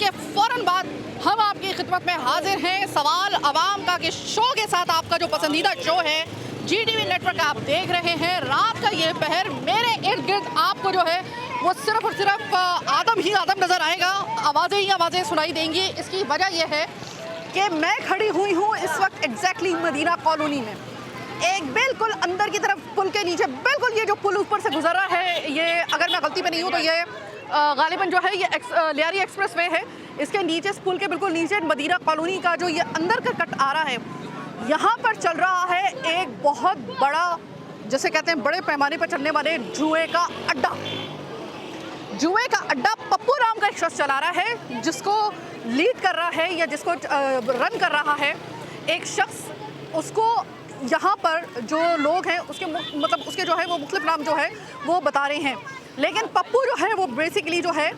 के फौरन बाद हम आपकी खिदमत में हाजिर हैं सवाल अवाम का के शो के साथ। आपका जो पसंदीदा शो है GTV नेटवर्क आप देख रहे हैं। रात का ये पहर मेरे इर्द गिर्द आपको जो है वो सिर्फ और सिर्फ आदम ही आदम नज़र आएगा, आवाज़ें ही आवाज़ें सुनाई देंगी। इसकी वजह यह है कि मैं खड़ी हुई हूँ इस वक्त एग्जैक्टली मदीना कॉलोनी में, एक बिल्कुल अंदर की तरफ पुल के नीचे। बिल्कुल ये जो पुल ऊपर से गुजर रहा है, ये अगर मैं गलती पे नहीं हूँ तो ये गालिबन जो है ये लियारी एक्सप्रेस वे है। इसके नीचे, इस पुल के बिल्कुल नीचे मदीना कॉलोनी का जो ये अंदर का कट आ रहा है, यहाँ पर चल रहा है एक बहुत बड़ा, जैसे कहते हैं बड़े पैमाने पर चलने वाले जुए का अड्डा। जुए का अड्डा पप्पू राम का एक शख्स चला रहा है, जिसको लीड कर रहा है या जिसको रन कर रहा है एक शख्स। उसको यहाँ पर जो लोग हैं उसके मतलब उसके जो है वो मुख्तलिफ नाम जो है वो बता रहे हैं, लेकिन पप्पू जो है वो बेसिकली जो है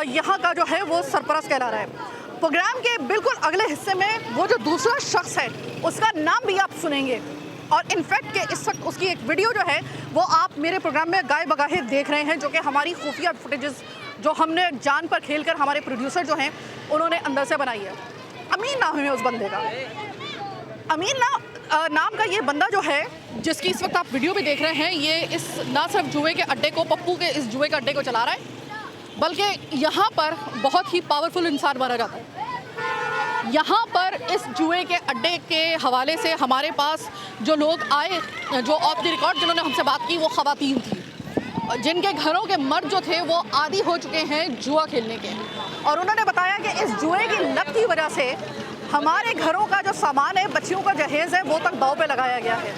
यहाँ का जो है वो सरपरस्त कहला रहा है। प्रोग्राम के बिल्कुल अगले हिस्से में वो जो दूसरा शख्स है उसका नाम भी आप सुनेंगे, और इनफैक्ट के इस वक्त उसकी एक वीडियो जो है वो आप मेरे प्रोग्राम में गाए बगाहे देख रहे हैं, जो कि हमारी खुफिया फुटेजेस जो हमने जान पर खेल कर हमारे प्रोड्यूसर जो हैं उन्होंने अंदर से बनाई है। अमीन नाम है उस बंदे का। अमीन नाम का ये बंदा जो है जिसकी इस वक्त आप वीडियो भी देख रहे हैं, ये इस ना सिर्फ जुए के अड्डे को, पप्पू के इस जुए के अड्डे को चला रहा है, बल्कि यहाँ पर बहुत ही पावरफुल इंसान माना जाता है। यहाँ पर इस जुए के अड्डे के हवाले से हमारे पास जो लोग आए, जो ऑफ द रिकॉर्ड जिन्होंने हमसे बात की, वो ख़वातीन थी जिनके घरों के मर्द जो थे वो आदी हो चुके हैं जुआ खेलने के, और उन्होंने बताया कि इस जुए की लत की वजह से हमारे घरों का जो सामान है, बच्चियों का जहेज़ है, वो तक दाव पे लगाया गया है।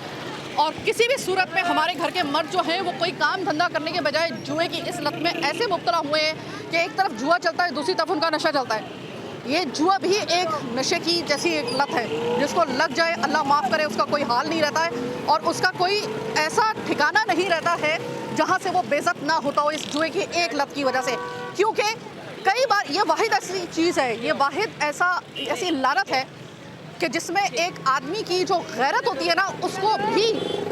और किसी भी सूरत में हमारे घर के मर्द जो हैं वो कोई काम धंधा करने के बजाय जुए की इस लत में ऐसे मुब्तला हुए हैं कि एक तरफ जुआ चलता है, दूसरी तरफ उनका नशा चलता है। ये जुआ भी एक नशे की जैसी एक लत है, जिसको लग जाए अल्लाह माफ़ करे उसका कोई हाल नहीं रहता है, और उसका कोई ऐसा ठिकाना नहीं रहता है जहाँ से वो बेइज्जत ना होता हो इस जुए की एक लत की वजह से। क्योंकि कई बार ये वाहिद ऐसी चीज़ है, ये वाहिद ऐसी लानत है कि जिसमें एक आदमी की जो गैरत होती है ना, उसको भी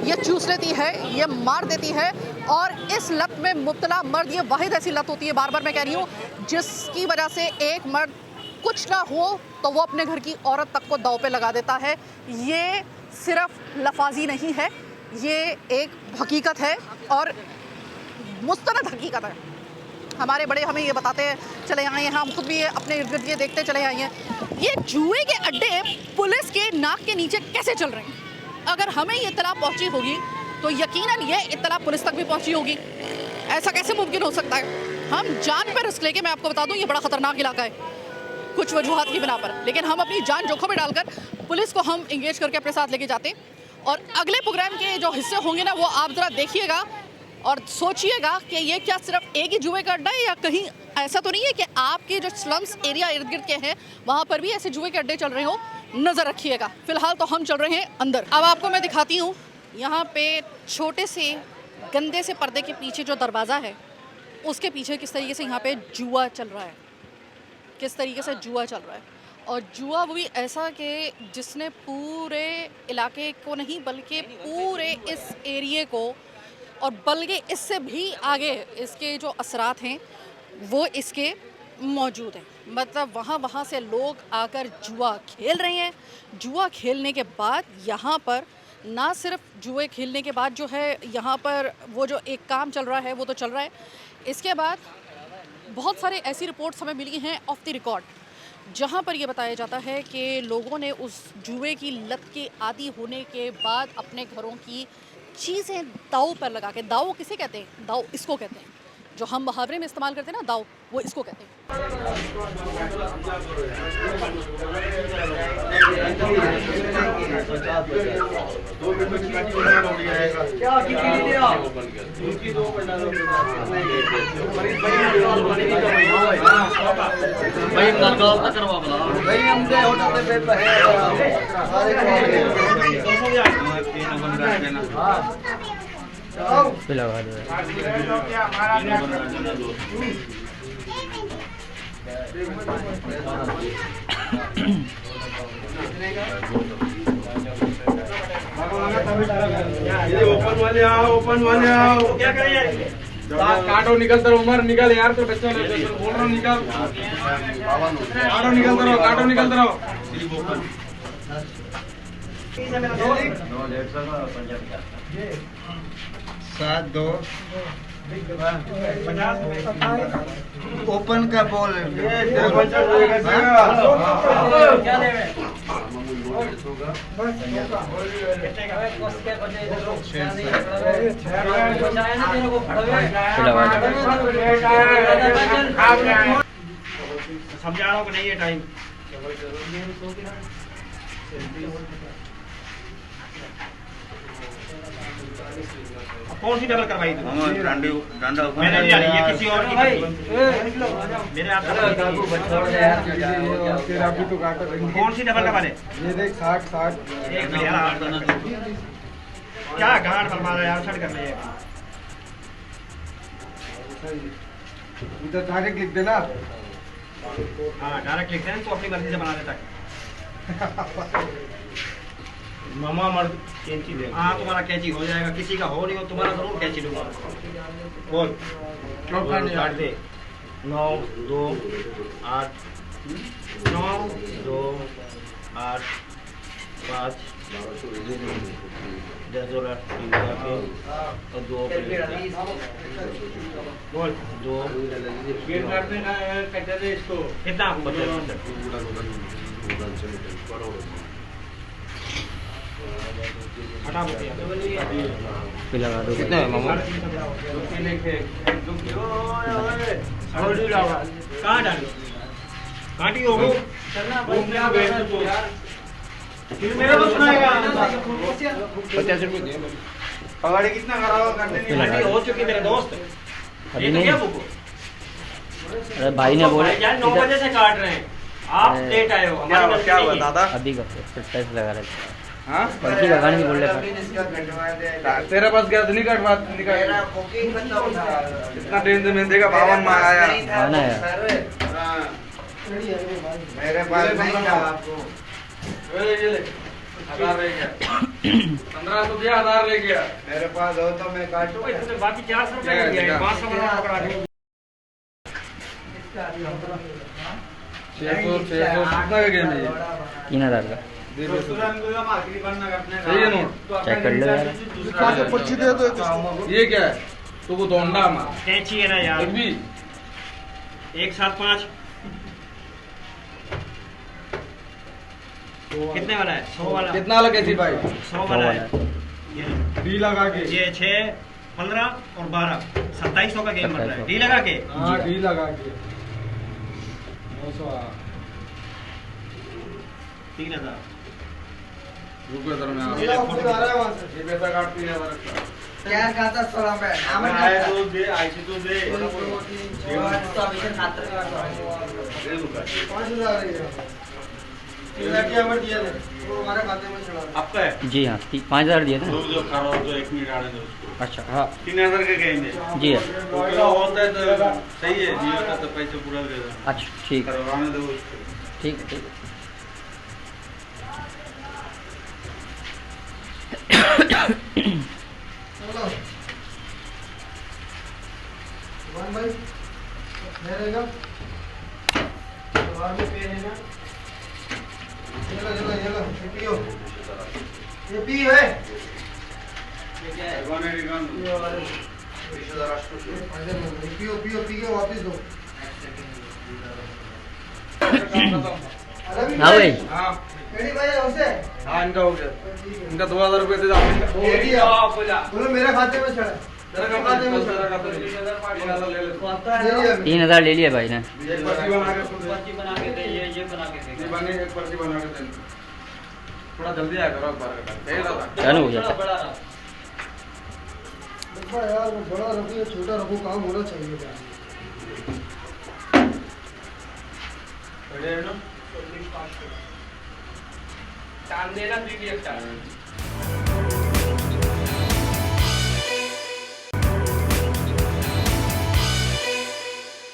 ये चूस लेती है, ये मार देती है। और इस लत में मुब्तला मर्द, ये वाहिद ऐसी लत होती है, बार बार मैं कह रही हूँ, जिसकी वजह से एक मर्द कुछ ना हो तो वो अपने घर की औरत तक को दाव पे लगा देता है। ये सिर्फ लफाजी नहीं है, ये एक हकीकत है और मुस्तनद हकीकत है। हमारे बड़े हमें ये बताते चले आए हैं, हम खुद भी अपने इर्द गिर्द ये देखते चले आए हैं, ये जुए के अड्डे पुलिस के नाक के नीचे कैसे चल रहे हैं। अगर हमें ये इत्तला पहुंची होगी तो यकीनन ये इत्तला पुलिस तक भी पहुंची होगी। ऐसा कैसे मुमकिन हो सकता है? हम जान पर रिस्क लेके, मैं आपको बता दूं ये बड़ा ख़तरनाक इलाका है कुछ वजूहात की बिना पर, लेकिन हम अपनी जान जोखिम में डालकर पुलिस को हम इंगेज करके अपने साथ लेके जाते। और अगले प्रोग्राम के जो हिस्से होंगे ना, वो आप ज़रा देखिएगा और सोचिएगा कि ये क्या सिर्फ एक ही जुए का अड्डा है, या कहीं ऐसा तो नहीं है कि आपके जो स्लम्स एरिया इर्द गिर्द के हैं वहाँ पर भी ऐसे जुए के अड्डे चल रहे हो। नज़र रखिएगा। फ़िलहाल तो हम चल रहे हैं अंदर। अब आपको मैं दिखाती हूँ यहाँ पे छोटे से गंदे से पर्दे के पीछे जो दरवाज़ा है, उसके पीछे किस तरीके से यहाँ पे जुआ चल रहा है, किस तरीके से जुआ चल रहा है। और जुआ वो भी ऐसा कि जिसने पूरे इलाके को नहीं बल्कि पूरे इस एरिए को, और बल्कि इससे भी आगे इसके जो असरात हैं वो इसके मौजूद हैं। मतलब वहाँ से लोग आकर जुआ खेल रहे हैं। जुआ खेलने के बाद यहाँ पर ना सिर्फ जुए खेलने के बाद जो है यहाँ पर वो जो एक काम चल रहा है वो तो चल रहा है, इसके बाद बहुत सारे ऐसी रिपोर्ट्स हमें मिली हैं ऑफ द रिकॉर्ड जहाँ पर ये बताया जाता है कि लोगों ने उस जुए की लत के आदी होने के बाद अपने घरों की चीज़ें दाव पर लगा के, दाव किसे कहते हैं? दाव इसको कहते हैं जो हम मुहावरे में इस्तेमाल करते हैं ना, दाव, वो इसको कहते हैं। ओपन वाले आओ, ओपन वाले आओ। क्या करिए? काटो निकल तर उमर निकल यार तो बच्चों बोल रहा हूँ निकल काटो निकलते रहो 7-2 ओपन का बॉल समझा रहा हूँ कि नहीं है टाइम कौन सी डबल करवाई थी? मैंने नहीं डाली, ये किसी और की मेरे आप कौन सी डबल करवा दे? ये देख 60 एक मिनट यार क्या गांड बर्बाद है यार, छड़ कर ले इधर डायरेक्ट लिख देना हाँ डायरेक्ट लिखते हैं तो अपनी मर्जी से बना देता है मामा मर्द कैंची दे हाँ तुम्हारा कैंची हो जाएगा, किसी का हो नहीं हो तुम्हारा जरूर कैंची दूंगा बोल काट दे 9 2 8 9 2 8 5 10 और 2 बोल 2 कितना हटा कितना है मामा? कहाँ डाली काटी हो गई मेरा तो सुनाएगा 50 रुपये दिए पगाड़ी कितना कराओ करने काटी हो चुकी मेरे दोस्त अभी ये तो नहीं। क्या बुक अरे भाई ने बोला यार 9 बजे से काट रहे हैं आप लेट आए हो हमारी क्या हुआ दादा अभी करते 27 लगा रहे थे हाँ पर्ची लगाने की बोल रहे थे तेरे पास गया तो निकट बात निकट इतना ट्रेन से मैं देखा 52 में आया आना है मेरे पास नहीं था आपको 1000 ले गया 1500 दिया 1000 ले गया मेरे पास हो तो मैं काटूं तो बाकी 400 रुपए ले लिया 500 रुपए पकड़ा के 600 कितना का गेम है ये 3000 का सही है नोट चेक कर लो यार पर्ची दे दो ये क्या है तो वो दोंडा मार कैंची है ना यार एक भी 1 7 5 कितने वाला है 100 वाला कितना लगे थी भाई 100 वाला है डी लगा के ये 6 15 और 12 2700 का गेम बन रहा है डी लगा के हाँ डी लगा के 900 3000 रुको इधर में ये ले फोटो ये पैसा काट 3000 का क्या खाता सोला पे हमें दे आईसी तो दे आपका है जी हाँ 5000 दिए थे ना? जो खड़ा हो तो 1 मिनट आने दो अच्छा हाँ 3000 का गेम है जी हाँ होता है तो सही है नहीं होता तो पैसे पूरा दे दो अच्छा ठीक है करवाने दो उसको ठीक है ठीक है ये पी है पियो पियो पी के वापस दो हाँ भाई हाँ रेडी भाई है उसे हाँ इनका हो गया इनका 2000 रुपये दे दो रेडी है बोलो मेरे खाते में चढ़ा तेरा खाते में 3000 ले ले 3000 ले लिया भाई ने एक पर्ची बना के दे ये बना के दे बने एक पर्ची बना के दे थोड़ा जल्दी आया करो एक बार का सही दादा चालू हो गया यार वो बड़ा रखो या छोटा रखो काम होना चाहिए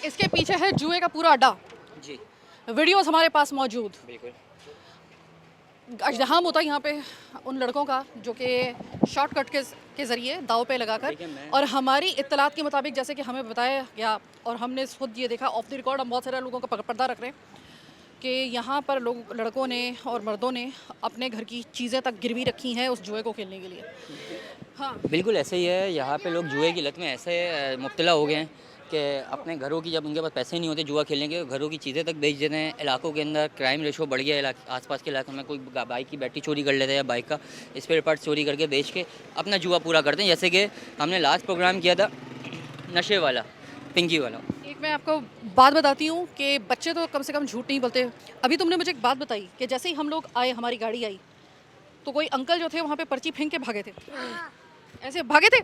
इसके पीछे है जुए का पूरा अड्डा जी वीडियोस हमारे पास मौजूद बिल्कुल अजदहाम होता है यहाँ पे उन लड़कों का जो कि शॉर्टकट के ज़रिए दाव पे लगाकर, और हमारी इत्तलात के मुताबिक जैसे कि हमें बताया गया और हमने खुद ये देखा ऑफ द रिकॉर्ड, हम बहुत सारे लोगों का पर्दा रख रहे हैं कि यहाँ पर लड़कों ने और मर्दों ने अपने घर की चीज़ें तक गिरवी रखी हैं उस जुए को खेलने के लिए। हाँ बिल्कुल ऐसे ही है। यहाँ पे लोग जुए की लत में ऐसे मुब्तला हो गए हैं कि अपने घरों की, जब उनके पास पैसे नहीं होते जुआ खेलने के, घरों की चीज़ें तक बेच देते हैं। इलाकों के अंदर क्राइम रेशो बढ़ गया है। आसपास के इलाकों में कोई बाइक की बैटरी चोरी कर लेता है या बाइक का स्पेयर पार्ट चोरी करके बेच के अपना जुआ पूरा करते हैं। जैसे कि हमने लास्ट प्रोग्राम किया था नशे वाला, पिंकी वाला। एक मैं आपको बात बताती हूँ कि बच्चे तो कम से कम झूठ नहीं बोलते। अभी तुमने मुझे एक बात बताई कि जैसे ही हम लोग आए, हमारी गाड़ी आई, तो कोई अंकल जो थे वहाँ पे पर्ची फेंक के भागे थे। ऐसे भागे थे?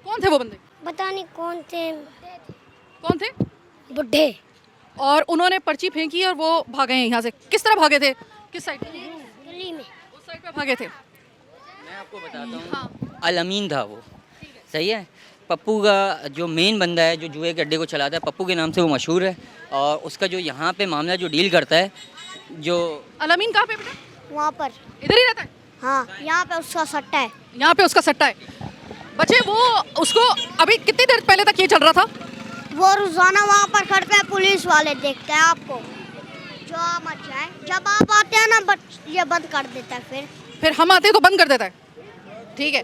कौन थे वो बंदे? पता नहीं कौन थे। कौन थे? बुढ़े। और उन्होंने पर्ची फेंकी और वो भागे हैं यहाँ से। किस तरह भागे थे? किस साइड? गली में। उस साइड पे भागे थे। मैं आपको बताता हूँ, अल-अमीन था वो, सही है। पप्पू का जो मेन बंदा है जो जुए के अड्डे को चलाता है, पप्पू के नाम से वो मशहूर है। और उसका जो यहाँ पे मामला जो डील करता है, जो अल-अमीन कहाँ पे बेटा? वहाँ पर। इधर ही रहता है? हाँ, यहाँ पे उसका सट्टा है। यहाँ पे उसका सट्टा है। बच्चे वो उसको अभी कितनी देर पहले तक ये चल रहा था? वो रोजाना वहाँ पर खड़ते हैं, पुलिस वाले देखते हैं आपको जो आप मत जाए। जब आप आते हैं ना ये बंद कर देता है। फिर हम आते हैं तो बंद कर देता है। ठीक है,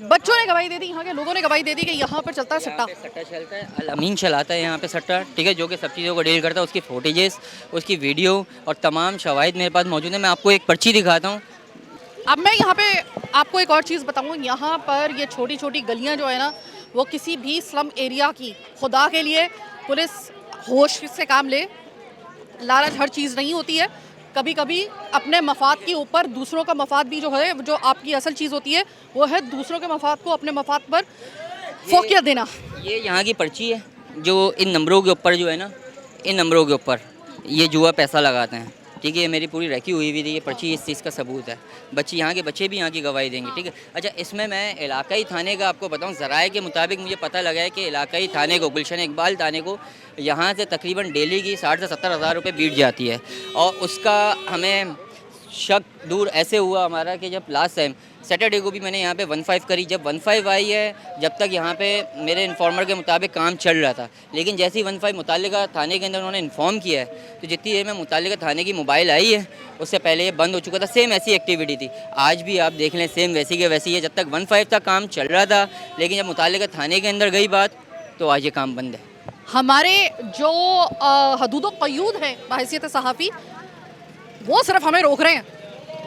बच्चों ने गवाही दे दी, यहाँ के लोगों ने गवाही दे दी कि यहाँ पर चलता है सट्टा। सट्टा चलता है, अल-अमीन चलाता है यहाँ पे सट्टा, ठीक है, जो कि सब चीज़ों को डील करता है। उसकी फुटेजेस, उसकी वीडियो और तमाम शवाहिद मेरे पास मौजूद है। मैं आपको एक पर्ची दिखाता हूँ। अब मैं यहाँ पे आपको एक और चीज़ बताऊँ, यहाँ पर ये छोटी छोटी गलियाँ जो है ना, वो किसी भी स्लम एरिया की, खुदा के लिए पुलिस होश से काम ले। लालच हर चीज़ नहीं होती है। कभी कभी अपने मफाद के ऊपर दूसरों का मफाद भी जो है, जो आपकी असल चीज़ होती है, वो है दूसरों के मफाद को अपने मफाद पर फोकियत देना। ये यहाँ की पर्ची है जो इन नंबरों के ऊपर जो है ना, इन नंबरों के ऊपर ये जुआ पैसा लगाते हैं, ठीक है। ये मेरी पूरी रखी हुई भी थी ये पर्ची, इस चीज़ का सबूत है। बच्चे यहाँ के बच्चे भी यहाँ की गवाही देंगे, ठीक है। अच्छा, इसमें मैं इलाकाई थाने का आपको बताऊँ, ज़राए के मुताबिक मुझे पता लगा है कि इलाकाई थाने को, गुलशन इकबाल थाने को यहाँ से तकरीबन डेली की 60 से 70 हज़ार रुपये बीट जाती है। और उसका हमें शक दूर ऐसे हुआ हमारा कि जब लास्ट टाइम सैटरडे को भी मैंने यहाँ पे 15 करी। जब 15 आई है, जब तक यहाँ पे मेरे इन्फॉर्मर के मुताबिक काम चल रहा था, लेकिन जैसे ही 15 मुतालिका थाने के अंदर उन्होंने इन्फॉर्म किया है, तो जितनी देर में मुतालिका थाने की मोबाइल आई है, उससे पहले ये बंद हो चुका था। सेम ऐसी एक्टिविटी थी, आज भी आप देख लें सेम वैसी के वैसी है। जब तक 15 तक काम चल रहा था, लेकिन जब मुतालिका थाने के अंदर गई बात, तो आज ये काम बंद है। हमारे जो हदूद क़य्यूद हैं बहैसियत सहाफ़ी, वो सिर्फ हमें रोक रहे हैं,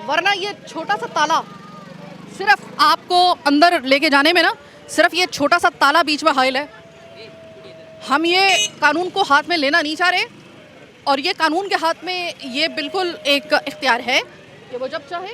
वरना ये छोटा सा ताला सिर्फ आपको अंदर लेके जाने में ना, सिर्फ ये छोटा सा ताला बीच में हाइल है। हम ये कानून को हाथ में लेना नहीं चाह रहे, और ये कानून के हाथ में ये बिल्कुल एक इख्तियार है कि वो जब चाहे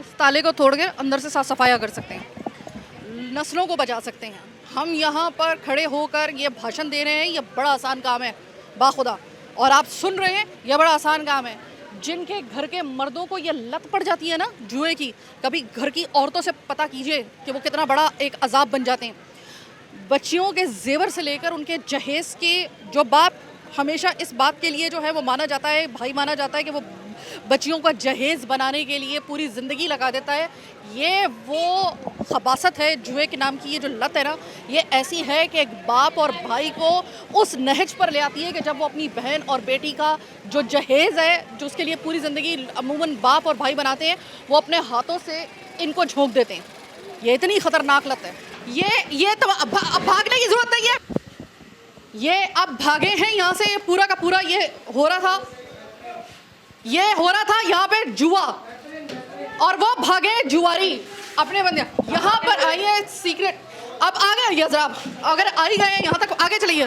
इस ताले को तोड़ के अंदर से साफ सफाया कर सकते हैं, नस्लों को बचा सकते हैं। हम यहाँ पर खड़े होकर ये भाषण दे रहे हैं, ये बड़ा आसान काम है बाखुदा, और आप सुन रहे हैं, ये बड़ा आसान काम है। जिनके घर के मर्दों को ये लत पड़ जाती है ना जुए की, कभी घर की औरतों से पता कीजिए कि वो कितना बड़ा एक अजाब बन जाते हैं। बच्चियों के जेवर से लेकर उनके जहेज़ के, जो बाप हमेशा इस बात के लिए जो है वो माना जाता है, भाई माना जाता है कि वो बच्चियों का जहेज़ बनाने के लिए पूरी ज़िंदगी लगा देता है, ये वो खबासत है जुए के नाम की। ये जो लत है ना, ये ऐसी है कि एक बाप और भाई को उस नहज पर ले आती है कि जब वो अपनी बहन और बेटी का जो जहेज़ है, जो उसके लिए पूरी ज़िंदगी अमूमन बाप और भाई बनाते हैं, वो अपने हाथों से इनको झोंक देते हैं। ये इतनी ख़तरनाक लत है। ये तो अब भागने की ज़रूरत नहीं है। ये अब भागे हैं यहाँ से, पूरा का पूरा ये हो रहा था यहाँ पे जुआ, और वो भागे जुआरी अपने बंदे। यहाँ पर आइए सीक्रेट, अब आगे आइए जरा, अगर आ ही गए यहाँ तक आगे चलिए।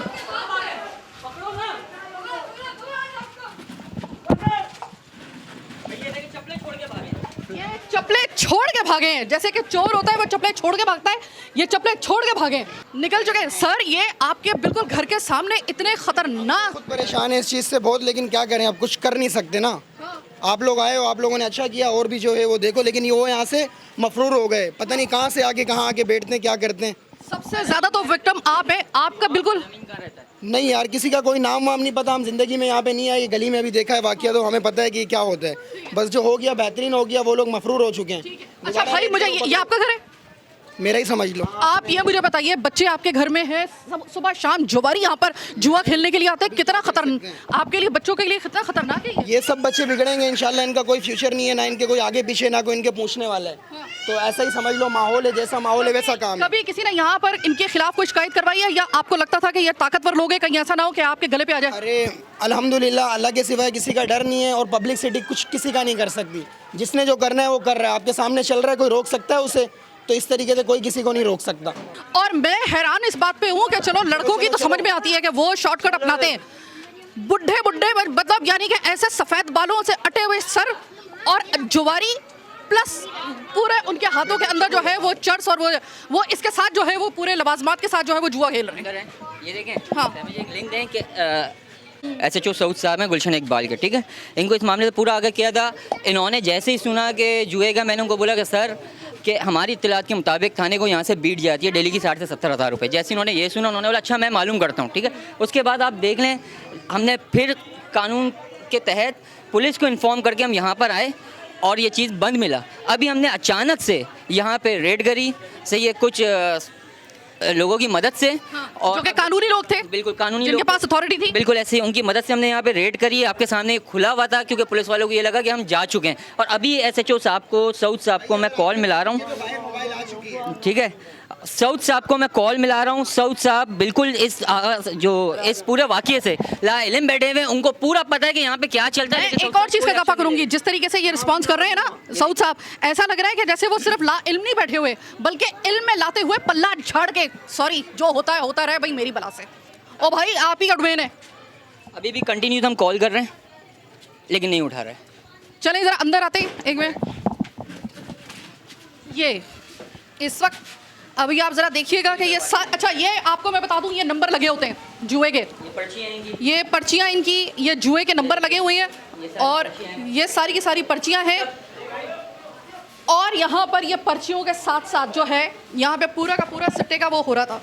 ये चप्पलें छोड़ के भागे हैं, जैसे कि चोर होता है वो चप्पलें छोड़ के भागता है, ये चप्पलें छोड़ के भागे, निकल चुके हैं। सर, ये आपके बिल्कुल घर के सामने इतने खतरनाक। खुद परेशान है इस चीज़ से बहुत, लेकिन क्या करें, अब कुछ कर नहीं सकते ना। आप लोग आए हो, आप लोगों ने अच्छा किया, और भी जो है वो देखो, लेकिन ये वो यहाँ से मफरूर हो गए, पता नहीं कहाँ से आके कहाँ आके बैठते हैं, क्या करते हैं। सबसे ज़्यादा तो विक्टिम आप हैं, आपका बिल्कुल नहीं यार, किसी का कोई नाम वाम नहीं पता, हम ज़िंदगी में यहाँ पे नहीं आए, ये गली में अभी देखा है वाक़या, तो हमें पता है कि क्या होता है। बस जो हो गया बेहतरीन हो गया, वो लोग मफरूर हो चुके हैं। अच्छा भाई, मुझे ये आपका घर है? मेरा ही समझ लो। आप ये मुझे बताइए, बच्चे आपके घर में हैं, सुबह शाम जुआरी यहाँ पर जुआ खेलने के लिए आते हैं, कितना खतरनाक आपके लिए, बच्चों के लिए कितना खतरनाक है ये सब बच्चे बिगड़ेंगे इंशाल्लाह, इनका कोई फ्यूचर नहीं है, ना इनके कोई आगे पीछे, ना कोई इनके पूछने वाला है। तो ऐसा ही समझ लो, माहौल है, जैसा माहौल है वैसा काम है। कभी किसी ने यहाँ पर इनके खिलाफ कोई शिकायत करवाई है, या आपको लगता था कि ये ताकतवर लोग हैं, कहीं ऐसा ना हो कि आपके गले पे आ जाए? अरे अल्हम्दुलिल्लाह, अल्लाह के सिवाय किसी का डर नहीं है, और पब्लिसिटी कुछ किसी का नहीं कर सकती। जिसने जो करना है वो कर रहा है, आपके सामने चल रहा है, कोई रोक सकता है उसे? तो इस तरीके से कोई किसी को नहीं रोक सकता। और मैं हैरान इस बात पे हूँ कि चलो लड़कों की तो समझ में आती है कि वो शॉर्टकट अपनाते हैं, बुढ़े बुढ़े मतलब यानी कि ऐसे सफ़ेद बालों से अटे हुए सर और जुआरी प्लस पूरे उनके हाथों के अंदर जो है वो चर्स, और वो इसके साथ जो है वो पूरे लवाजमात के साथ जो है वो जुआ खेल रहे हैं। ये देखें, हाँ। मुझे एक लिंक दें कि SHO सऊद साहब हैं गुलशन इकबाल के, ठीक है। इनको इस मामले से पूरा आगे किया था। इन्होंने जैसे ही सुना कि जुए का, मैंने उनको बोला कि सर कि हमारी इत्तलात के मुताबिक थाने को यहाँ से बीट जाती है डेली की 60 से 70 हज़ार रुपये। जैसे इन्होंने ये सुना, उन्होंने बोला अच्छा मैं मालूम करता हूँ, ठीक है। उसके बाद आप देख लें, हमने फिर कानून के तहत पुलिस को इन्फॉर्म करके हम यहाँ पर आए और ये चीज़ बंद मिला। अभी हमने अचानक से यहाँ पे रेड करी, सही है, कुछ लोगों की मदद से, और जो कि कानूनी लोग थे, बिल्कुल कानूनी जिनके लोग, पास अथॉरिटी थी, बिल्कुल ऐसे ही उनकी मदद से हमने यहाँ पे रेड करी। आपके सामने खुला हुआ था, क्योंकि पुलिस वालों को ये लगा कि हम जा चुके हैं। और अभी SHO साहब को, सऊद साहब को मैं कॉल मिला रहा हूँ, ठीक है, सऊद साहब को मैं कॉल मिला रहा हूँ। सऊद साहब बिल्कुल इस पूरे वाक़े से लाइल्म बैठे हुए हैं, उनको पूरा पता है कि यहाँ पे क्या चलता है। एक और चीज़ का इजाफा करूंगी, जिस तरीके से ये रिस्पांस कर रहे हैं ना सऊद साहब, ऐसा लग रहा है कि जैसे वो सिर्फ ला इल्म नहीं बैठे हुए, बल्कि इल्म में लाते हुए पल्ला झाड़ के, सॉरी जो होता है होता रहे भाई मेरी बला से। ओ भाई आप ही का डुबेन है। अभी भी कंटिन्यू हम कॉल कर रहे हैं लेकिन नहीं उठा रहे। चलें ज़रा अंदर आते हैं एक मिनट। ये इस वक्त अभी आप ज़रा देखिएगा कि ये अच्छा, ये आपको मैं बता दूं, ये नंबर लगे होते हैं जुए के, ये पर्चियाँ इनकी, ये जुए के नंबर लगे हुए हैं, और ये सारी की सारी पर्चियाँ हैं। और यहाँ पर ये पर्चियों के साथ साथ जो है यहाँ पे पूरा का पूरा सट्टे का वो हो रहा था।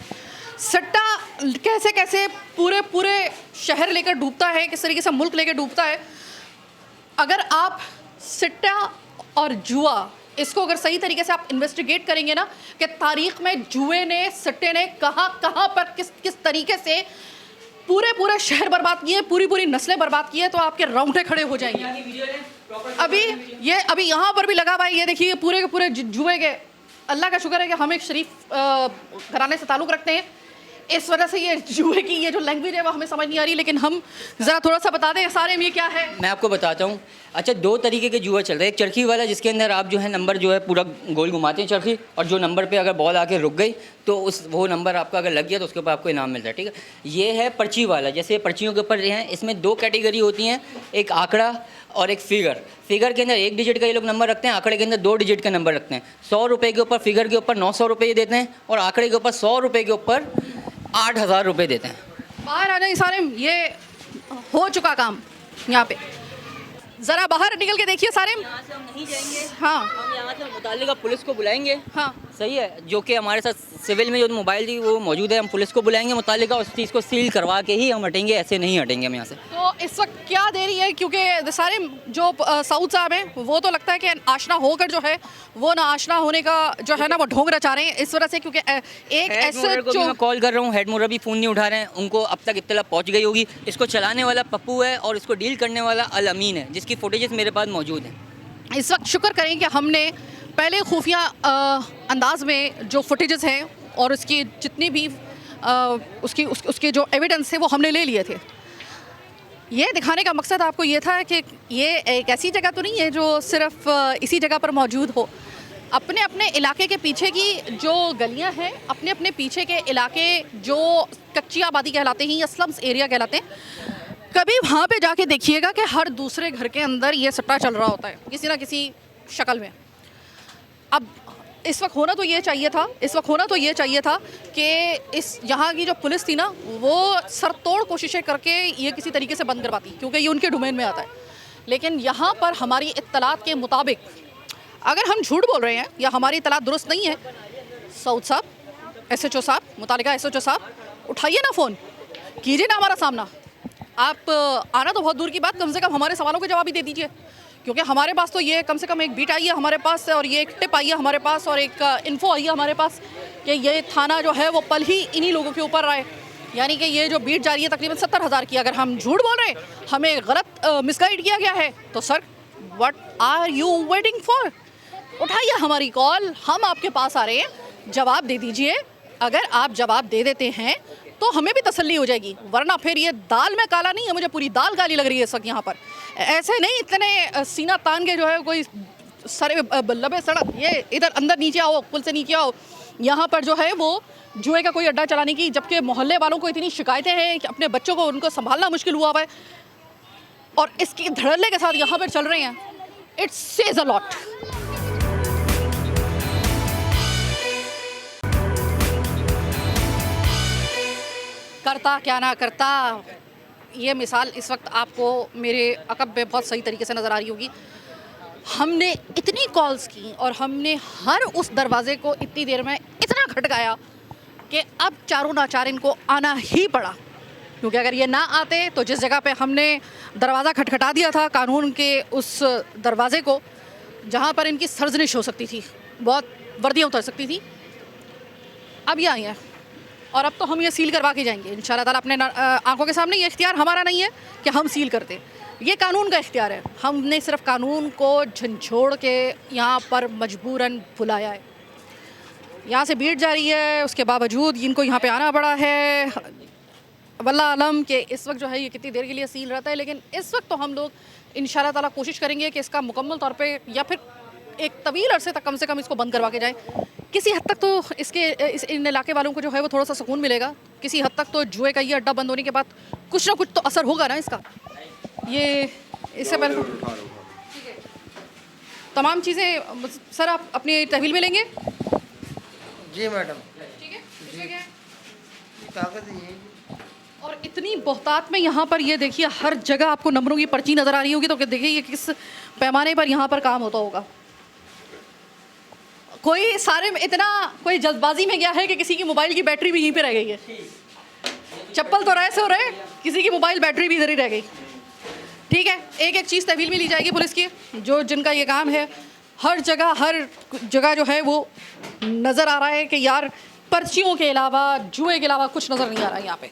सट्टा कैसे कैसे पूरे पूरे शहर लेकर डूबता है, किस तरीके से मुल्क लेकर डूबता है। अगर आप सट्टा और जुआ इसको अगर सही तरीके से आप इन्वेस्टिगेट करेंगे ना, कि तारीख में जुए ने, सट्टे ने कहाँ कहाँ पर किस तरीके से पूरे पूरे शहर बर्बाद किए, पूरी पूरी नस्लें बर्बाद किए, तो आपके रोंगटे खड़े हो जाएंगे। अभी यहाँ पर भी लगा भाई, ये देखिए पूरे के पूरे जुए के। अल्लाह का शुक्र है कि हम एक शरीफ घराने से ताल्लुक़ रखते हैं, इस वजह से ये जुए की ये जो लैंग्वेज है वो हमें समझ नहीं आ रही। लेकिन हम ज़रा थोड़ा सा बता दें सारे में ये क्या है। मैं आपको बताता हूँ। अच्छा, दो तरीके के जुआ चल रहे हैं। एक चरखी वाला, जिसके अंदर आप जो है नंबर जो है पूरा गोल घुमाते हैं चरखी, और जो नंबर पे अगर बॉल आके रुक गई तो वो नंबर आपका अगर लग गया तो उसके ऊपर आपको इनाम मिलता है, ठीक है। ये है पर्ची वाला, जैसे पर्चियों के ऊपर हैं, इसमें दो कैटेगरी होती हैं, एक आंकड़ा और एक फिगर। फिगर के अंदर 1 डिजिट का ये लोग नंबर रखते हैं, आंकड़े के अंदर 2 डिजिट का नंबर रखते हैं। 100 रुपये के ऊपर, फिगर के ऊपर 900 रुपये देते हैं, और आंकड़े के ऊपर 100 रुपये के ऊपर 8,000 रुपये देते हैं। बाहर आ जाए सारे, ये हो चुका काम यहाँ पे। ज़रा बाहर निकल के देखिए सारे। यहाँ से हम नहीं जाएंगे, हाँ, हम यहाँ से मुताल्लिका पुलिस को बुलाएंगे, हाँ सही है, जो कि हमारे साथ सिविल में जो मोबाइल थी वो मौजूद है। हम पुलिस को बुलाएंगे मुताल्लिका, उस चीज़ को सील करवा के ही हम हटेंगे, ऐसे नहीं हटेंगे हम यहाँ से। तो इस वक्त क्या देरी है, क्योंकि सारे जो सऊद साहब हैं वो तो लगता है कि आशना होकर जो है वो ना आशना होने का जो है ना वो ढोंग रचा रहे हैं इस वजह से, क्योंकि एक ऐसे को मैं कॉल कर रहा हूँ, हेड मुरब्बी फ़ोन नहीं उठा रहे हैं, उनको अब तक इत्तला पहुँच गई होगी। इसको चलाने वाला पप्पू है और इसको डील करने वाला अल अमीन है, जिसकी फुटेजेस मेरे पास मौजूद हैं। इस वक्त शुक्र करें कि हमने पहले खुफिया अंदाज में जो फुटेजेस हैं और उसकी जितनी भी उसके जो एविडेंस है वो हमने ले लिए थे। ये दिखाने का मकसद आपको ये था कि ये एक ऐसी जगह तो नहीं है जो सिर्फ इसी जगह पर मौजूद हो। अपने अपने इलाके के पीछे की जो गलियां हैं, अपने अपने पीछे के इलाके जो कच्ची आबादी कहलाते हैं या स्लम्स एरिया कहलाते हैं, कभी वहाँ पे जाके देखिएगा कि हर दूसरे घर के अंदर ये सट्टा चल रहा होता है किसी ना किसी शक्ल में। अब इस वक्त होना तो ये चाहिए था कि इस यहाँ की जो पुलिस थी ना वो सरतोड़ कोशिशें करके ये किसी तरीके से बंद करवाती, क्योंकि ये उनके डोमेन में आता है। लेकिन यहाँ पर हमारी इत्तलात के मुताबिक अगर हम झूठ बोल रहे हैं या हमारी इत्तलात दुरुस्त नहीं है, सऊद साहब, SHO साहब, मुतालिका SHO साहब, उठाइए ना फ़ोन, कीजिए ना हमारा सामना। आप आना तो बहुत दूर की बात, कम से कम हमारे सवालों के जवाब ही दे दीजिए, क्योंकि हमारे पास तो ये कम से कम एक बीट आई है हमारे पास, और ये एक टिप आई है हमारे पास, और एक इन्फो आई है हमारे पास कि ये थाना जो है वो पल ही इन्हीं लोगों के ऊपर आए। यानी कि ये जो बीट जा रही है तकरीबन 70,000 की, अगर हम झूठ बोल रहे हैं, हमें गलत मिसगाइड किया गया है, तो sir what are you waiting for? उठाइए हमारी कॉल, हम आपके पास आ रहे हैं, जवाब दे दीजिए। अगर आप जवाब दे देते हैं तो हमें भी तसल्ली हो जाएगी, वरना फिर ये दाल में काला नहीं है, मुझे पूरी दाल काली लग रही है इस वक्त यहाँ पर। ऐसे नहीं इतने सीना तान के जो है कोई सरे लबे सड़क, ये इधर अंदर नीचे आओ, पुल से नीचे आओ, यहाँ पर जो है वो जुए का कोई अड्डा चलाने की, जबकि मोहल्ले वालों को इतनी शिकायतें हैं कि अपने बच्चों को उनको संभालना मुश्किल हुआ हुआ है, और इसकी धड़ल्ले के साथ यहाँ पर चल रहे हैं। It's says a lot. करता क्या ना करता, ये मिसाल इस वक्त आपको मेरे अकब में बहुत सही तरीके से नज़र आ रही होगी। हमने इतनी कॉल्स की और हमने हर उस दरवाज़े को इतनी देर में इतना खटकाया कि अब चारों नाचार इनको आना ही पड़ा, क्योंकि अगर ये ना आते तो जिस जगह पे हमने दरवाज़ा खटखटा दिया था कानून के उस दरवाज़े को, जहाँ पर इनकी सर्जनिश हो सकती थी, बहुत वर्दियाँ उतर सकती थी, अब ये आई हैं और अब तो हम ये सील करवा के जाएंगे इंशाल्लाह ताला। अपने आंखों के सामने ये इख्तियार हमारा नहीं है कि हम सील करते, ये कानून का इख्तियार है। हमने सिर्फ कानून को झंझोड़ के यहाँ पर मजबूरन बुलाया है। यहाँ से भीड़ जा रही है, उसके बावजूद इनको यहाँ पे आना पड़ा है। वल्लाह आलम कि इस वक्त जो है ये कितनी देर के लिए सील रहता है, लेकिन इस वक्त तो हम लोग इंशाल्लाह ताला कोशिश करेंगे कि इसका मुकम्मल तौर पे या फिर एक तवील अरसे तक कम से कम इसको बंद करवा के जाए। किसी हद तक तो इन इलाके वालों को जो है वो थोड़ा सा सुकून मिलेगा। किसी हद तक तो जुए का ये अड्डा बंद होने के बाद कुछ ना कुछ तो असर होगा ना इसका। ये इससे पहले ठीक है, तमाम चीज़ें सर आप अपनी तहवील में लेंगे? जी मैडम। ठीक है, इसमें क्या है? कागज़ ये और इतनी बहुतात में यहाँ पर ये देखिए हर जगह आपको नंबरों की पर्ची नज़र आ रही होगी, तो देखिए ये किस पैमाने पर यहाँ पर काम होता होगा। कोई सारे में इतना कोई जल्दबाजी में गया है कि किसी की मोबाइल की बैटरी भी यहीं पे रह गई है। चप्पल तो रहे से हो रहे, किसी की मोबाइल बैटरी भी इधर ही रह गई। ठीक है, एक एक चीज़ तहवील में ली जाएगी पुलिस की, जो जिनका ये काम है। हर जगह जो है वो नज़र आ रहा है कि यार पर्चियों के अलावा जुए के अलावा कुछ नज़र नहीं आ रहा है यहाँ पे।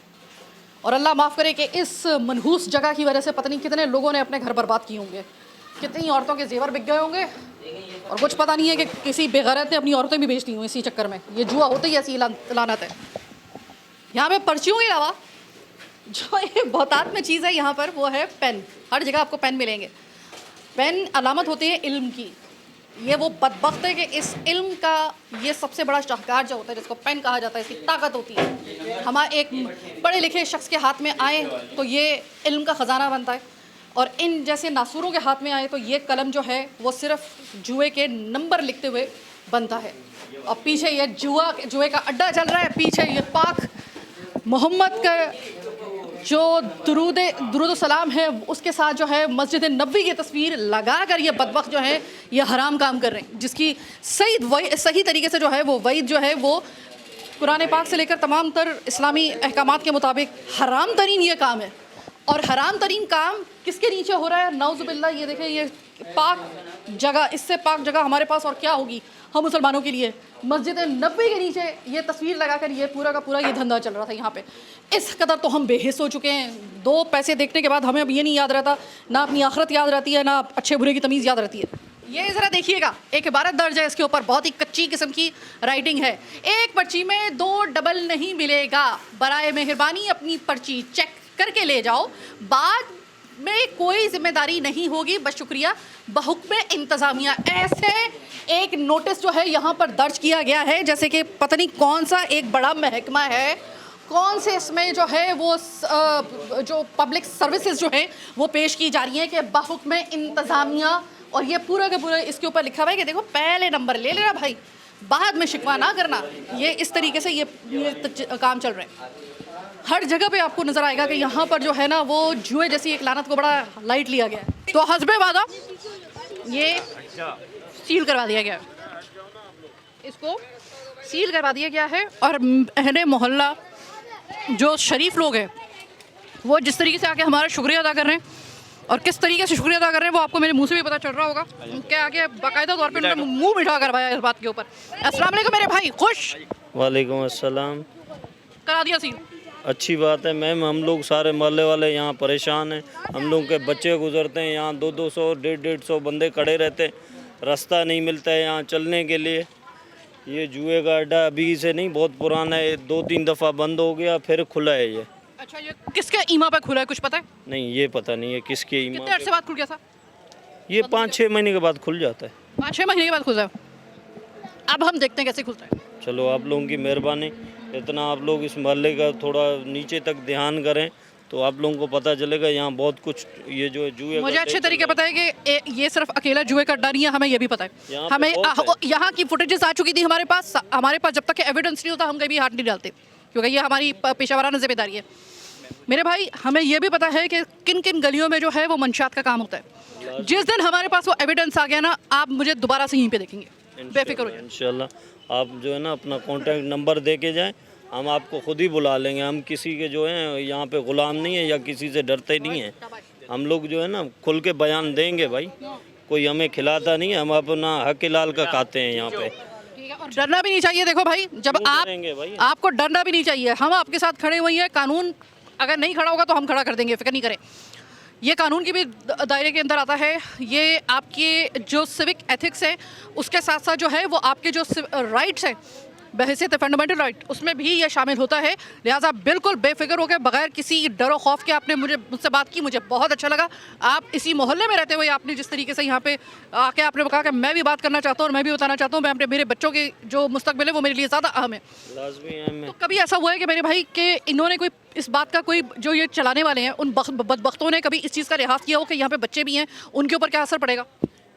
और अल्लाह माफ़ करे कि इस मनहूस जगह की वजह से पता नहीं कितने लोगों ने अपने घर बर्बाद किए होंगे, कितनी औरतों के जेवर बिक गए होंगे, और कुछ पता नहीं है कि किसी बेगैरत ने अपनी औरतें भी बेच दी हुई इसी चक्कर में। ये जुआ होता ही ऐसी लानत है। यहाँ पे पर्चियों के अलावा जो ये बहुतात में चीज़ है यहाँ पर वो है पेन। हर जगह आपको पेन मिलेंगे। पेन अलामत होती है इल्म की। ये वो बदबख्त है कि इस इल्म का ये सबसे बड़ा शाहकार जो होता है, जिसको पेन कहा जाता है, इसकी ताकत होती है। हमारे एक पढ़े लिखे शख्स के हाथ में आए तो ये इल्म का ख़जाना बनता है, और इन जैसे नासूरों के हाथ में आए तो ये कलम जो है वो सिर्फ जुए के नंबर लिखते हुए बनता है। और पीछे ये जुए का अड्डा चल रहा है, पीछे ये पाक मोहम्मद का जो दुरूद सलाम है उसके साथ जो है मस्जिद नबवी की तस्वीर लगा कर ये बदबख्त जो है ये हराम काम कर रहे हैं, जिसकी सही तरीके से जो है वो वईद जो है वो कुरान पाक से लेकर तमाम तर इस्लामी अहकामात के मुताबिक हराम तरीन ये काम है। और हराम तरीन काम किसके नीचे हो रहा है? नौजुबिल्लाह। ये देखें, ये पाक जगह, इससे पाक जगह हमारे पास और क्या होगी हम मुसलमानों के लिए? मस्जिद नबी के नीचे ये तस्वीर लगाकर ये पूरा का पूरा ये धंधा चल रहा था यहाँ पे। इस कदर तो हम बेहिस हो चुके हैं। 2 पैसे देखने के बाद हमें अब ये नहीं याद रहता, ना अपनी आखिरत याद रहती है, ना अच्छे बुरे की तमीज़ याद रहती है। ये ज़रा देखिएगा, एक इबारत दर्ज है इसके ऊपर, बहुत ही कच्ची किस्म की राइटिंग है। एक पर्ची में 2 डबल नहीं मिलेगा, बराए मेहरबानी अपनी पर्ची चेक करके ले जाओ, बाद में कोई जिम्मेदारी नहीं होगी, बस शुक्रिया बहुक्म इंतज़ामिया। ऐसे एक नोटिस जो है यहाँ पर दर्ज किया गया है जैसे कि पता नहीं कौन सा एक बड़ा महकमा है, कौन से इसमें जो है वो जो पब्लिक सर्विसेज जो है वो पेश की जा रही हैं कि बहुक्म इंतज़ामिया। और ये पूरा का पूरा इसके ऊपर लिखा हुआ है कि देखो पहले नंबर ले लेना भाई, बाद में शिकवा ना करना। ये इस तरीके से ये काम चल रहे हैं। हर जगह पे आपको नज़र आएगा कि यहाँ पर जो है ना वो जुए जैसी एक लानत को बड़ा लाइट लिया गया है। तो हस्बे वादा ये सील करवा दिया गया है, इसको सील करवा दिया गया है। और अहले मोहल्ला जो शरीफ लोग हैं वो जिस तरीके से आके हमारा शुक्रिया अदा कर रहे हैं और किस तरीके से शुक्रिया अदा कर रहे हैं वो आपको मेरे मुंह से भी पता चल रहा होगा कि आगे बाकायदा तौर पे उन्होंने मुंह मीठा करवाया इस बात के ऊपर। अस्सलाम वालेकुम मेरे भाई, खुश? वालेकुम अस्सलाम। करा दिया सीन। अच्छी बात है मैम, हम लोग सारे मोहल्ले वाले यहाँ परेशान हैं। हम लोग के बच्चे गुजरते हैं यहाँ, 200 150 बंदे खड़े रहते हैं, रास्ता नहीं मिलता है यहाँ चलने के लिए। ये जुए का अड्डा अभी से नहीं, बहुत पुराना है, 2-3 दफ़ा बंद हो गया फिर खुला है ये। अच्छा, ये किसके ईमा पे खुला है कुछ पता है? नहीं ये पता नहीं है किसके ईमान कितने अर्से बाद खुल गया था? ये 5-6 महीने के बाद खुल जाता है। 5-6 महीने के बाद खुलता है। अब हम देखते हैं कैसे खुलता है। चलो आप लोगों की मेहरबानी, इतना आप लोग इस मोहल्ले का थोड़ा नीचे तक ध्यान करें तो आप लोगों को पता चलेगा यहाँ बहुत कुछ ये जो जुए। मुझे अच्छे तरीके पता है कि ये सिर्फ अकेला जुए का अड्डा नहीं है, हमें ये भी पता है। हमें यहाँ की फुटेजेस आ चुकी थी हमारे पास जब तक एविडेंस नहीं होता हम कभी हाथ नहीं डालते, क्योंकि ये हमारी पेशेवराना जिम्मेदारी है। मेरे भाई, हमें ये भी पता है कि किन किन गलियों में जो है वो मंशियात का काम होता है। जिस दिन हमारे पास वो एविडेंस आ गया ना, आप मुझे दोबारा से यहीं पे देखेंगे, बेफिक्र हो जाए। इंशाल्लाह आप जो है ना अपना कॉन्टैक्ट नंबर दे के जाएँ, हम आपको खुद ही बुला लेंगे। हम किसी के जो हैं यहाँ पे गुलाम नहीं है या किसी से डरते नहीं हैं। हम लोग जो है ना खुल के बयान देंगे भाई, कोई हमें खिलाता नहीं है, हम अपना हक लाल का खाते हैं यहाँ पे। ठीक है, और डरना भी नहीं चाहिए। देखो भाई, जब आपको डरना भी नहीं चाहिए, हम आपके साथ खड़े हुए हैं। कानून अगर नहीं खड़ा होगा तो हम खड़ा कर देंगे, फिक्र नहीं करें। ये कानून की भी दायरे के अंदर आता है। ये आपके जो सिविक एथिक्स है उसके साथ साथ जो है वो आपके जो राइट्स हैं बहैसियत फंडामेंटल राइट, उसमें भी ये शामिल होता है। लिहाजा बिल्कुल बेफिक्र होकर बगैर किसी डरो खौफ के आपने मुझसे बात की, मुझे बहुत अच्छा लगा। आप इसी मोहल्ले में रहते हुए आपने जिस तरीके से यहाँ पे आके आपने कहा कि मैं भी बात करना चाहता हूँ और मैं भी बताना चाहता हूँ, मैं अपने मेरे बच्चों के जो मुस्तकबिल है वो मेरे लिए ज़्यादा अहम है। तो कभी ऐसा हुआ है कि मेरे भाई के इन्होंने कोई इस बात का कोई जो ये चलाने वाले हैं उन बदबख्तों ने कभी इस चीज़ का लिहाज किया हो कि यहाँ पे बच्चे भी हैं, उनके ऊपर क्या असर पड़ेगा?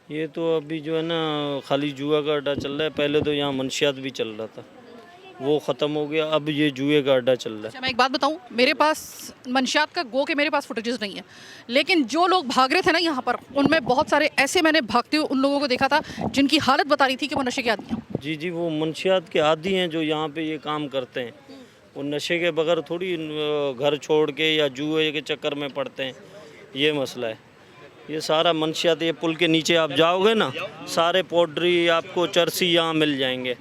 ये तो अभी जो है ना खाली जुआ का अड्डा चल रहा है। पहले तो यहाँ मंशियात भी चल रहा था, वो ख़त्म हो गया, अब ये जुए का अड्डा चल रहा है। अच्छा, मैं एक बात बताऊं, मेरे पास मंशियात का गो के मेरे पास फुटेजेस नहीं है, लेकिन जो लोग भाग रहे थे ना यहाँ पर, उनमें बहुत सारे ऐसे मैंने भागते हुए उन लोगों को देखा था जिनकी हालत बता रही थी कि वो नशे के आदी हैं। जी जी, वो मंशियात के आदी हैं जो यहाँ पे ये काम करते हैं। वो नशे के बगैर थोड़ी घर छोड़ के या जुए के चक्कर में पड़ते हैं, ये मसला है। ये सारा मंशियात, ये पुल के नीचे आप जाओगे ना, सारे पाउडरी आपको चरसी यहाँ मिल जाएंगे।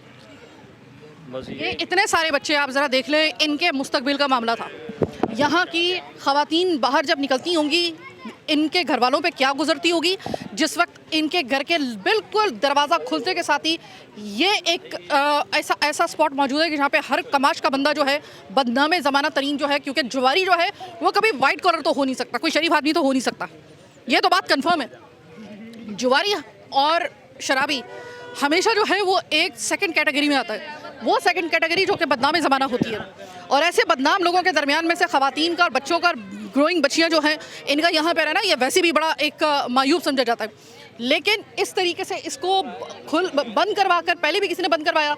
बस ये इतने सारे बच्चे आप ज़रा देख लें, इनके मुस्तकबिल का मामला था। यहाँ की ख़वातीन बाहर जब निकलती होंगी, इनके घर वालों पे क्या गुजरती होगी जिस वक्त इनके घर के बिल्कुल दरवाज़ा खुलते के साथ ही ये एक ऐसा स्पॉट मौजूद है कि जहाँ पे हर कमाश का बंदा जो है बदनामे ज़माना तरीन जो है, क्योंकि जुआरी जो है वो कभी वाइट कॉलर तो हो नहीं सकता, कोई शरीफ आदमी तो हो नहीं सकता, ये तो बात कन्फर्म है। जुआरी और शराबी हमेशा जो है वो एक सेकंड कैटेगरी में आता है, वो सेकंड कैटेगरी जो कि बदनाम ज़माना होती है। और ऐसे बदनाम लोगों के दरमियान में से ख़वातीन का और बच्चों का, ग्रोइंग बच्चियाँ जो हैं, इनका यहाँ पे रहना ये वैसे भी बड़ा एक मायूब समझा जाता है। लेकिन इस तरीके से इसको बंद करवा कर, पहले भी किसी ने बंद करवाया,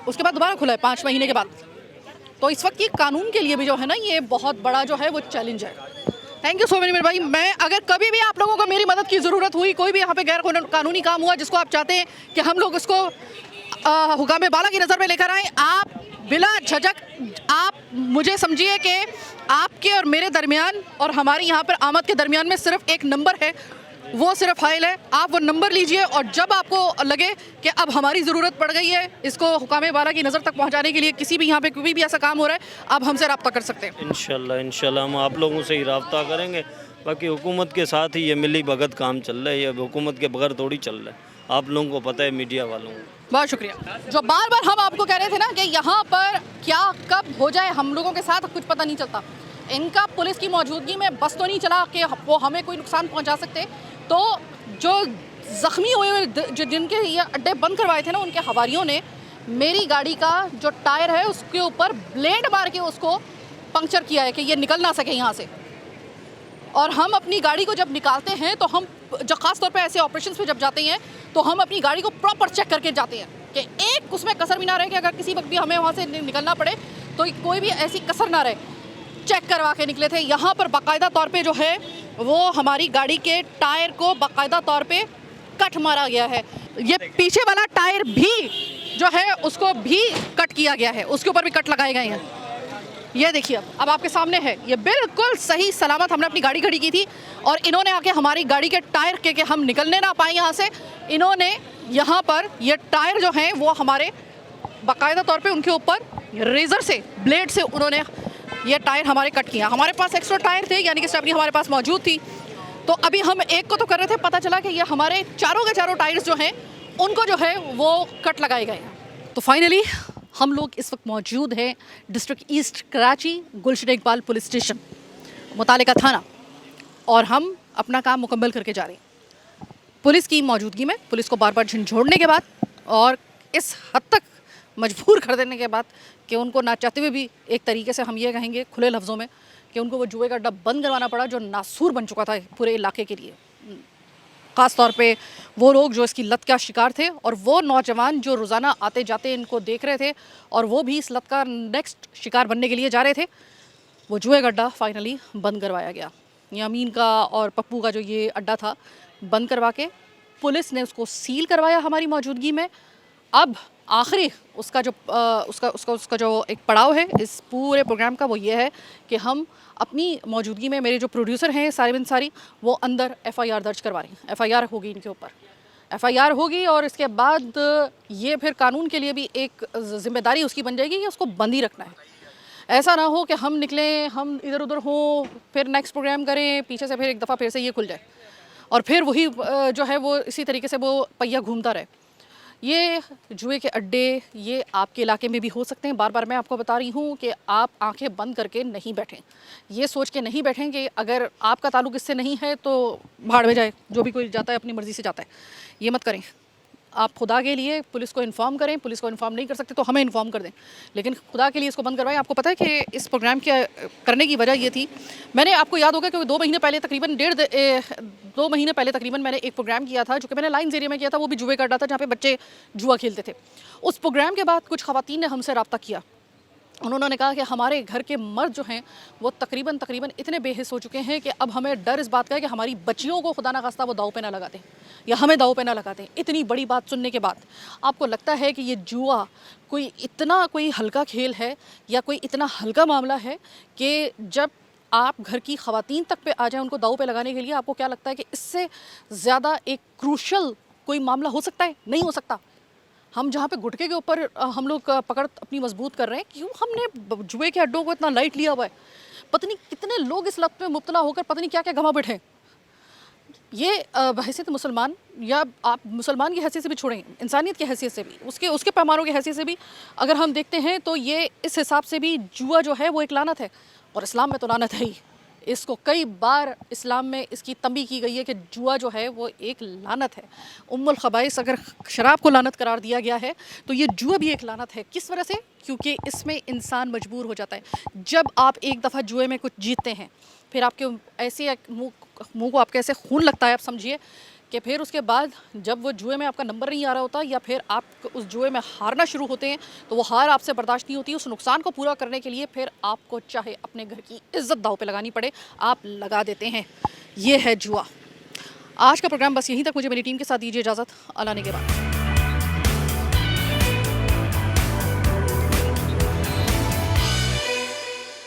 उसके बाद दोबारा खुला है 5 महीने के बाद। तो इस वक्त ये कानून के लिए भी जो है ना, ये बहुत बड़ा जो है वो चैलेंज है। थैंक यू सो मच मेरे भाई। मैं अगर कभी भी आप लोगों को मेरी मदद की ज़रूरत हुई, कोई भी यहाँ पे गैर कानूनी काम हुआ जिसको आप चाहते हैं कि हम लोग इसको हुकाम बाला की नज़र में लेकर आएँ, आप बिला झिझक आप मुझे समझिए कि आपके और मेरे दरमियान और हमारी यहाँ पर आमद के दरमियान में सिर्फ एक नंबर है, वो सिर्फ फाइल है। आप वो नंबर लीजिए और जब आपको लगे कि अब हमारी ज़रूरत पड़ गई है इसको हुकाम बाला की नज़र तक पहुँचाने के लिए, किसी भी यहाँ पे कोई भी ऐसा काम हो रहा है, आप हमसे रब्ता कर सकते हैं। इंशाल्लाह हम आप लोगों से ही रब्ता करेंगे। बाकी हुकूमत के साथ ही ये मिली भगत काम चल रहा है, ये हुकूमत के बगैर थोड़ी चल रहा है, आप लोगों को पता है, मीडिया वालों को। बहुत शुक्रिया। जो बार बार हम आपको कह रहे थे ना कि यहाँ पर क्या कब हो जाए हम लोगों के साथ कुछ पता नहीं चलता। इनका पुलिस की मौजूदगी में बस तो नहीं चला कि वो हमें कोई नुकसान पहुँचा सकते, तो जो ज़ख्मी हुए जो जिनके ये अड्डे बंद करवाए थे ना, उनके हवारियों ने मेरी गाड़ी का जो टायर है उसके ऊपर ब्लेड मार के उसको पंक्चर किया है कि ये निकल ना सके यहाँ से। और हम अपनी गाड़ी को जब निकालते हैं तो हम जो ख़ास तौर पे ऐसे ऑपरेशंस पे जब जाते हैं तो हम अपनी गाड़ी को प्रॉपर चेक करके जाते हैं कि एक उसमें कसर भी ना रहे कि अगर किसी वक्त भी हमें वहाँ से निकलना पड़े तो कोई भी ऐसी कसर ना रहे। चेक करवा के निकले थे। यहाँ पर बाकायदा तौर पे जो है वो हमारी गाड़ी के टायर को बाकायदा तौर पे कट मारा गया है। ये पीछे वाला टायर भी जो है उसको भी कट किया गया है, उसके ऊपर भी कट लगाए गए हैं। ये देखिए अब आपके सामने है, ये बिल्कुल सही सलामत हमने अपनी गाड़ी खड़ी की थी और इन्होंने आके हमारी गाड़ी के टायर के हम निकलने ना पाए यहाँ से, इन्होंने यहाँ पर ये टायर जो हैं वो हमारे बाकायदा तौर पे उनके ऊपर रेज़र से, ब्लेड से उन्होंने ये टायर हमारे कट किया। हमारे पास एक्स्ट्रा टायर थे, यानी कि स्टेपनी हमारे पास मौजूद थी, तो अभी हम एक को तो कर रहे थे, पता चला कि ये हमारे चारों के चारों टायर्स जो हैं उनको जो है वो कट लगाए गए हैं। तो फाइनली हम लोग इस वक्त मौजूद हैं डिस्ट्रिक्ट ईस्ट कराची गुलशन इकबाल पुलिस स्टेशन मुतालिका थाना, और हम अपना काम मुकम्मल करके जा रहे हैं पुलिस की मौजूदगी में। पुलिस को बार बार झंझोड़ने के बाद और इस हद तक मजबूर कर देने के बाद कि उनको ना चाहते हुए भी एक तरीके से हम ये कहेंगे खुले लफ्ज़ों में कि उनको वो जुए का अड्डा बंद करवाना पड़ा जो नासूर बन चुका था पूरे इलाके के लिए, ख़ास तौर पे वो लोग जो इसकी लत का शिकार थे और वो नौजवान जो रोज़ाना आते जाते इनको देख रहे थे और वो भी इस लत का नेक्स्ट शिकार बनने के लिए जा रहे थे। वो जुए का अड्डा फाइनली बंद करवाया गया। ये अमीन का और पप्पू का जो ये अड्डा था बंद करवा के पुलिस ने उसको सील करवाया हमारी मौजूदगी में। अब आखिरी उसका जो एक पड़ाव है इस पूरे प्रोग्राम का वो ये है कि हम अपनी मौजूदगी में मेरे जो प्रोड्यूसर हैं सारिब अंसारी वो अंदर FIR दर्ज करवा रही हैं। FIR होगी इनके ऊपर, FIR होगी और इसके बाद ये फिर कानून के लिए भी एक जिम्मेदारी उसकी बन जाएगी कि उसको बंद ही रखना है। ऐसा ना हो कि हम निकलें, हम इधर उधर हों, फिर नेक्स्ट प्रोग्राम करें, पीछे से फिर एक दफ़ा फिर से ये खुल जाए और फिर वही जो है वो इसी तरीके से वो पहिया घूमता रहे। ये जुए के अड्डे ये आपके इलाके में भी हो सकते हैं। बार बार मैं आपको बता रही हूँ कि आप आंखें बंद करके नहीं बैठें, ये सोच के नहीं बैठें कि अगर आपका ताल्लुक़ इससे नहीं है तो भाड़ में जाए, जो भी कोई जाता है अपनी मर्ज़ी से जाता है, ये मत करें। आप खुदा के लिए पुलिस को इन्फॉर्म करें, पुलिस को इन्फॉर्म नहीं कर सकते तो हमें इन्फॉर्म कर दें, लेकिन खुदा के लिए इसको बंद करवाएं। आपको पता है कि इस प्रोग्राम के करने की वजह ये थी, मैंने आपको याद होगा कि 2 महीने पहले तकरीबन 2 महीने पहले तकरीबन मैंने एक प्रोग्राम किया था जो कि मैंने लाइन्स एरिया में किया था, वो भी जुए का अड्डा था जहाँ पे बच्चे जुआ खेलते थे। उस प्रोग्राम के बाद कुछ ख़वातीन ने हमसे रब्ता किया, उन्होंने कहा कि हमारे घर के मर्द जो हैं वो तकरीबन इतने बेहिस हो चुके हैं कि अब हमें डर इस बात का है कि हमारी बच्चियों को खुदा ना खास्ता वो दाव पे ना लगा दें या हमें दाव पे ना लगा दें। इतनी बड़ी बात सुनने के बाद आपको लगता है कि ये जुआ कोई हल्का खेल है या कोई इतना हल्का मामला है कि जब आप घर की ख़वातीन तक पे आ जाएँ उनको दाव पे लगाने के लिए, आपको क्या लगता है कि इससे ज़्यादा एक क्रूशल कोई मामला हो सकता है? नहीं हो सकता। हम जहाँ पे गुटके के ऊपर हम लोग पकड़ अपनी मजबूत कर रहे हैं, क्यों हमने जुए के अड्डों को इतना लाइट लिया हुआ है? पता नहीं कितने लोग इस लत में मुब्तला होकर पता नहीं क्या क्या गंवा बैठे। ये बहैसियत मुसलमान या आप मुसलमान की हैसियत से भी छोड़ें, इंसानियत की हैसियत से भी, उसके पैमानों की हैसियत से भी अगर हम देखते हैं तो ये इस हिसाब से भी जुआ जो है वो एक लानत है, और इस्लाम में तो लानत है ही। इसको कई बार इस्लाम में इसकी तंबीह की गई है कि जुआ जो है वो एक लानत है। उम्मुल खबाइस अगर शराब को लानत करार दिया गया है तो ये जुआ भी एक लानत है। किस वजह से? क्योंकि इसमें इंसान मजबूर हो जाता है। जब आप एक दफ़ा जुए में कुछ जीतते हैं फिर आपके ऐसे मुँह को आपके ऐसे खून लगता है, आप समझिए कि फिर उसके बाद जब वो जुए में आपका नंबर नहीं आ रहा होता या फिर आप उस जुए में हारना शुरू होते हैं तो वो हार आपसे बर्दाश्त नहीं होती। उस नुकसान को पूरा करने के लिए फिर आपको चाहे अपने घर की इज्जत दाव पे लगानी पड़े, आप लगा देते हैं। ये है जुआ। आज का प्रोग्राम बस यहीं तक। मुझे मेरी टीम के साथ दीजिए इजाज़त। अल्लाह ने के बाद।